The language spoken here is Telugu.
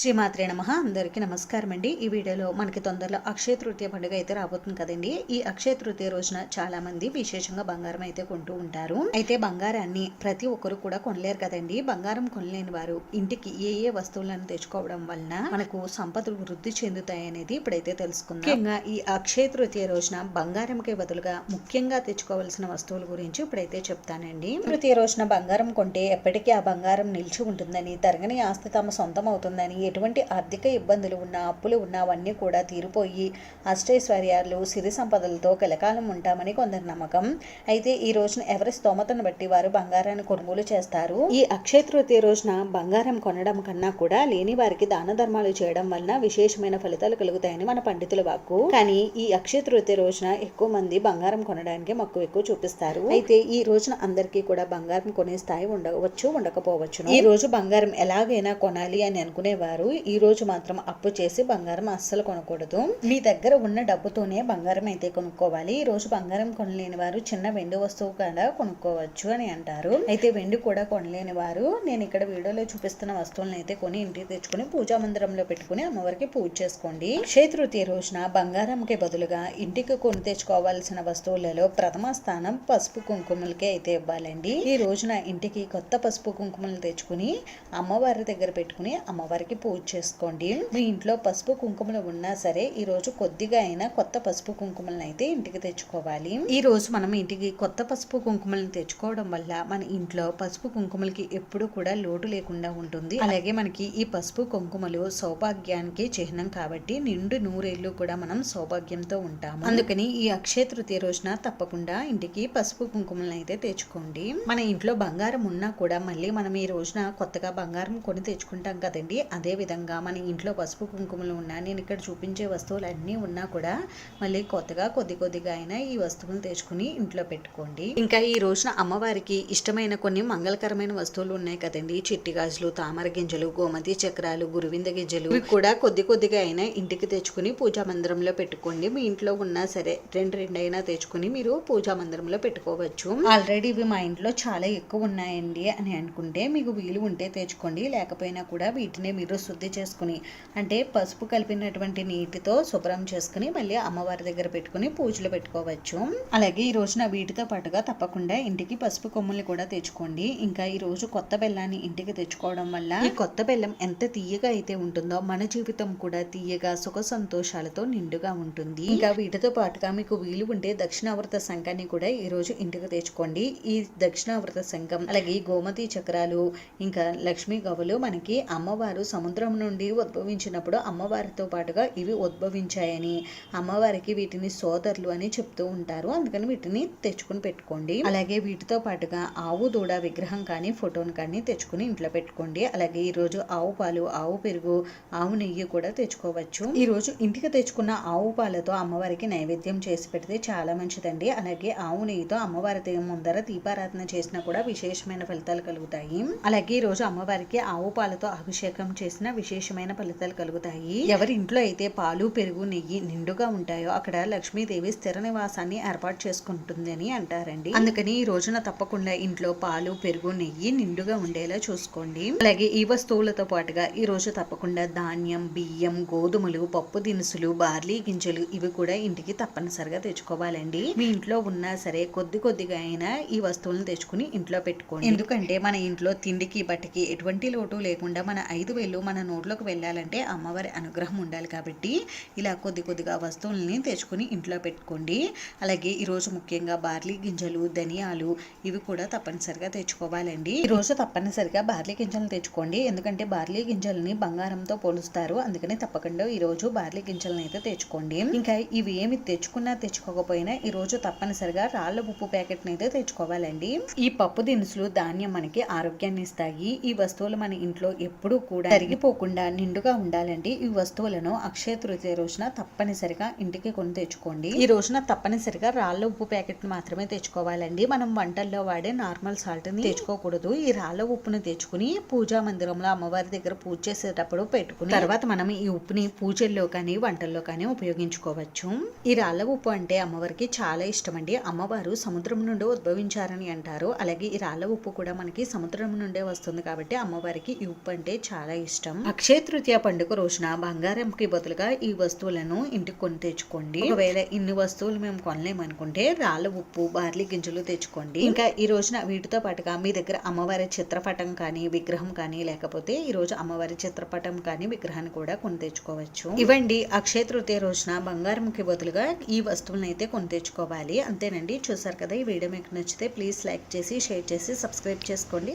శ్రీమాత్రే నమః. అందరికీ నమస్కారం అండి. ఈ వీడియోలో మనకి తొందరలో అక్షయ తృతీయ పండుగ అయితే రాబోతుంది కదండి. ఈ అక్షయ తృతీయ రోజున చాలా మంది విశేషంగా బంగారం అయితే కొంటూ ఉంటారు. అయితే బంగారాన్ని ప్రతి ఒక్కరు కూడా కొనలేరు కదండి. బంగారం కొనలేని వారు ఇంటికి ఏ ఏ వస్తువులను తెచ్చుకోవడం వలన మనకు సంపదలు వృద్ధి చెందుతాయి అనేది ఇప్పుడైతే తెలుసుకుందాం. ముఖ్యంగా ఈ అక్షయ తృతీయ రోజున బంగారంకి బదులుగా ముఖ్యంగా తెచ్చుకోవాల్సిన వస్తువుల గురించి ఇప్పుడైతే చెప్తానండి. తృతీయ రోజున బంగారం కొంటే ఎప్పటికీ ఆ బంగారం నిలిచి ఉంటుందని, తరగని ఆస్తి తమ సొంతం అవుతుందని, ఎటువంటి ఆర్థిక ఇబ్బందులు ఉన్నా, అప్పులు ఉన్నా అవన్నీ కూడా తీరిపోయి అష్టైశ్వర్యాలు, సిరి సంపదలతో కలకాలం ఉంటామని కొందరి నమ్మకం. అయితే ఈ రోజున ఎవరి స్తోమతను బట్టి వారు బంగారాన్ని కొనుగోలు చేస్తారు. ఈ అక్షయ తృతీయ రోజున బంగారం కొనడం కన్నా కూడా లేని వారికి దాన ధర్మాలు చేయడం వలన విశేషమైన ఫలితాలు కలుగుతాయని మన పండితుల వాక్కు. కానీ ఈ అక్షయ తృతీయ రోజున ఎక్కువ మంది బంగారం కొనడానికి మక్కువ ఎక్కువ చూపిస్తారు. అయితే ఈ రోజున అందరికీ కూడా బంగారం కొనే స్థాయి ఉండవచ్చు, ఉండకపోవచ్చు. ఈ రోజు బంగారం ఎలాగైనా కొనాలి అని అనుకునేవారు ఈ రోజు మాత్రం అప్పు చేసి బంగారం అస్సలు కొనకూడదు. మీ దగ్గర ఉన్న డబ్బుతోనే బంగారం అయితే కొనుక్కోవాలి. ఈ రోజు బంగారం కొనలేని వారు చిన్న వెండి వస్తువు కూడా కొనుక్కోవచ్చు అని అంటారు. అయితే వెండి కూడా కొనలేని వారు నేను ఇక్కడ వీడియోలో చూపిస్తున్న వస్తువులను అయితే కొని ఇంటికి తెచ్చుకుని పూజా మందిరంలో పెట్టుకుని అమ్మవారికి పూజ చేసుకోండి. అక్షయ తృతీయ రోజున బంగారంకి బదులుగా ఇంటికి కొని తెచ్చుకోవాల్సిన వస్తువులలో ప్రథమ స్థానం పసుపు కుంకుమలకే అయితే ఇవ్వాలండి. ఈ రోజున ఇంటికి కొత్త పసుపు కుంకుమలు తెచ్చుకుని అమ్మవారి దగ్గర పెట్టుకుని అమ్మవారికి పూజ చేసుకోండి. మీ ఇంట్లో పసుపు కుంకుమలు ఉన్నా సరే ఈ రోజు కొద్దిగా అయినా కొత్త పసుపు కుంకుమలను అయితే ఇంటికి తెచ్చుకోవాలి. ఈ రోజు మనం ఇంటికి కొత్త పసుపు కుంకుమలను తెచ్చుకోవడం వల్ల మన ఇంట్లో పసుపు కుంకుమలకి ఎప్పుడు కూడా లోటు లేకుండా ఉంటుంది. అలాగే మనకి ఈ పసుపు కుంకుమలు సౌభాగ్యానికి చిహ్నం కాబట్టి నిండు నూరేళ్లు కూడా మనం సౌభాగ్యంతో ఉంటాము. అందుకని ఈ అక్షయ తృతీయ రోజున తప్పకుండా ఇంటికి పసుపు కుంకుమలను అయితే తెచ్చుకోండి. మన ఇంట్లో బంగారం ఉన్నా కూడా మళ్ళీ మనం ఈ రోజున కొత్తగా బంగారం కొని తెచ్చుకుంటాం కదండి. అదే విధంగా మన ఇంట్లో పసుపు కుంకుమలు ఉన్నా, నేను ఇక్కడ చూపించే వస్తువులు అన్నీ ఉన్నా కూడా మళ్ళీ కొత్తగా కొద్దిగా అయినా ఈ వస్తువులు తెచ్చుకుని ఇంట్లో పెట్టుకోండి. ఇంకా ఈ రోజున అమ్మవారికి ఇష్టమైన కొన్ని మంగళకరమైన వస్తువులు ఉన్నాయి కదండి. చిట్టి గాజులు, తామర గింజలు, గోమతి చక్రాలు, గురువింద గింజలు, ఇవి కూడా కొద్దిగా అయినా ఇంటికి తెచ్చుకుని పూజా మందిరంలో పెట్టుకోండి. మీ ఇంట్లో ఉన్నా సరే రెండు అయినా తెచ్చుకుని మీరు పూజా మందిరంలో పెట్టుకోవచ్చు. ఆల్రెడీ ఇవి మా ఇంట్లో చాలా ఎక్కువ ఉన్నాయండి అని అనుకుంటే మీకు వీలు ఉంటే తెచ్చుకోండి. లేకపోయినా కూడా వీటిని మీరు శుద్ధి చేసుకుని అంటే పసుపు కలిపినటువంటి నీటితో శుభ్రం చేసుకుని మళ్ళీ అమ్మవారి దగ్గర పెట్టుకుని పూజలు పెట్టుకోవచ్చు. అలాగే ఈ రోజున వీటితో పాటుగా తప్పకుండా ఇంటికి పసుపు కొమ్ముల్ని కూడా తెచ్చుకోండి. ఇంకా ఈ రోజు కొత్త బెల్లాన్ని ఇంటికి తెచ్చుకోవడం వల్ల ఈ కొత్త బెల్లం ఎంత తీయగా అయితే ఉంటుందో మన జీవితం కూడా తీయగా సుఖ సంతోషాలతో నిండుగా ఉంటుంది. ఇంకా వీటితో పాటుగా మీకు వీలు ఉంటే దక్షిణావృత శంఖాన్ని కూడా ఈ రోజు ఇంటికి తెచ్చుకోండి. ఈ దక్షిణావృత శంఖం అలాగే గోమతి చక్రాలు ఇంకా లక్ష్మీ గవ్వలు మనకి అమ్మవారు సముద్రం నుండి ఉద్భవించినప్పుడు అమ్మవారితో పాటుగా ఇవి ఉద్భవించాయని, అమ్మవారికి వీటిని సోదరులు అని చెప్తూ ఉంటారు. అందుకని వీటిని తెచ్చుకుని పెట్టుకోండి. అలాగే వీటితో పాటుగా ఆవు దూడ విగ్రహం కానీ ఫోటోను కానీ తెచ్చుకుని ఇంట్లో పెట్టుకోండి. అలాగే ఈ రోజు ఆవు పాలు, ఆవు పెరుగు, ఆవు నెయ్యి కూడా తెచ్చుకోవచ్చు. ఈ రోజు ఇంటికి తెచ్చుకున్న ఆవు పాలతో అమ్మవారికి నైవేద్యం చేసి పెడితే చాలా మంచిదండి. అలాగే ఆవు నెయ్యితో అమ్మవారి ముందర దీపారాధన చేసినా కూడా విశేషమైన ఫలితాలు కలుగుతాయి. అలాగే ఈ రోజు అమ్మవారికి ఆవు పాలతో అభిషేకం చేసిన విశేషమైన ఫలితాలు కలుగుతాయి. ఎవరి ఇంట్లో అయితే పాలు, పెరుగు, నెయ్యి నిండుగా ఉంటాయో అక్కడ లక్ష్మీదేవి స్థిర నివాసాన్ని ఏర్పాటు చేసుకుంటుంది అని అంటారండి. అందుకని ఈ రోజున తప్పకుండా ఇంట్లో పాలు, పెరుగు, నెయ్యి నిండుగా ఉండేలా చూసుకోండి. అలాగే ఈ వస్తువులతో పాటుగా ఈ రోజు తప్పకుండా ధాన్యం, బియ్యం, గోధుమలు, పప్పు దినుసులు, బార్లీ గింజలు ఇవి కూడా ఇంటికి తప్పనిసరిగా తెచ్చుకోవాలండి. మీ ఇంట్లో ఉన్నా సరే కొద్దిగా అయినా ఈ వస్తువులను తెచ్చుకుని ఇంట్లో పెట్టుకోండి. ఎందుకంటే మన ఇంట్లో తిండికి బట్టకి ఎటువంటి లోటు లేకుండా మన 5 వేలు మన నోట్లోకి వెళ్ళాలంటే అమ్మవారి అనుగ్రహం ఉండాలి. కాబట్టి ఇలా కొద్దిగా వస్తువుల్ని తెచ్చుకుని ఇంట్లో పెట్టుకోండి. అలాగే ఈరోజు ముఖ్యంగా బార్లీ గింజలు, ధనియాలు ఇవి కూడా తప్పనిసరిగా తెచ్చుకోవాలండి. ఈ రోజు తప్పనిసరిగా బార్లీ గింజలు తెచ్చుకోండి. ఎందుకంటే బార్లీ గింజలని బంగారంతో పోలుస్తారు. అందుకని తప్పకుండా ఈ రోజు బార్లీ గింజలను అయితే తెచ్చుకోండి. ఇంకా ఇవి ఏమి తెచ్చుకున్నా తెచ్చుకోకపోయినా ఈ రోజు తప్పనిసరిగా రాళ్ల ఉప్పు ప్యాకెట్ అయితే తెచ్చుకోవాలండి. ఈ పప్పు దినుసులు, ధాన్యం మనకి ఆరోగ్యాన్ని ఇస్తాయి. ఈ వస్తువులు మన ఇంట్లో ఎప్పుడూ కూడా తరిగిపోకుండా నిండుగా ఉండాలండి. ఈ వస్తువులను అక్షయ తృతీయ రోజున తప్పనిసరిగా ఇంటికి కొని తెచ్చుకోండి. ఈ రోజున తప్పనిసరిగా రాళ్ల ఉప్పు ప్యాకెట్ మాత్రమే తెచ్చుకోవాలండి. మనం వంటల్లో వాడే నార్మల్ సాల్ట్ ని తెచ్చుకోకూడదు. ఈ రాళ్ల ఉప్పును తెచ్చుకుని పూజా మందిరంలో అమ్మవారి దగ్గర పూజ చేసేటప్పుడు పెట్టుకుని తర్వాత మనం ఈ ఉప్పుని పూజల్లో కానీ వంటల్లో కానీ ఉపయోగించుకోవచ్చు. ఈ రాళ్ల ఉప్పు అంటే అమ్మవారికి చాలా ఇష్టం అండి. అమ్మవారు సముద్రం నుండి ఉద్భవించారని అంటారు. అలాగే ఈ రాళ్ల ఉప్పు కూడా మనకి సముద్రం నుండే వస్తుంది కాబట్టి అమ్మవారికి ఈ ఉప్పు అంటే చాలా ఇష్టం. ఇష్టం. అక్షయ తృతీయ పండుగ రోజున బంగారంకి బదులుగా ఈ వస్తువులను ఇంటికి కొని తెచ్చుకోండి. ఒకవేళ ఇన్ని వస్తువులు మేము కొనలేమనుకుంటే రాళ్ళ ఉప్పు, బార్లీ గింజలు తెచ్చుకోండి. ఇంకా ఈ రోజున వీటితో పాటుగా మీ దగ్గర అమ్మవారి చిత్రపటం కానీ విగ్రహం కానీ లేకపోతే ఈ రోజు అమ్మవారి చిత్రపటం కానీ విగ్రహాన్ని కూడా కొని తెచ్చుకోవచ్చు. ఇవ్వండి అక్షయ తృతీయ రోజున బంగారంకి బదులుగా ఈ వస్తువులను అయితే కొని తెచ్చుకోవాలి. అంతేనండి. చూసారు కదా, ఈ వీడియో మీకు నచ్చితే ప్లీజ్ లైక్ చేసి షేర్ చేసి సబ్స్క్రైబ్ చేసుకోండి.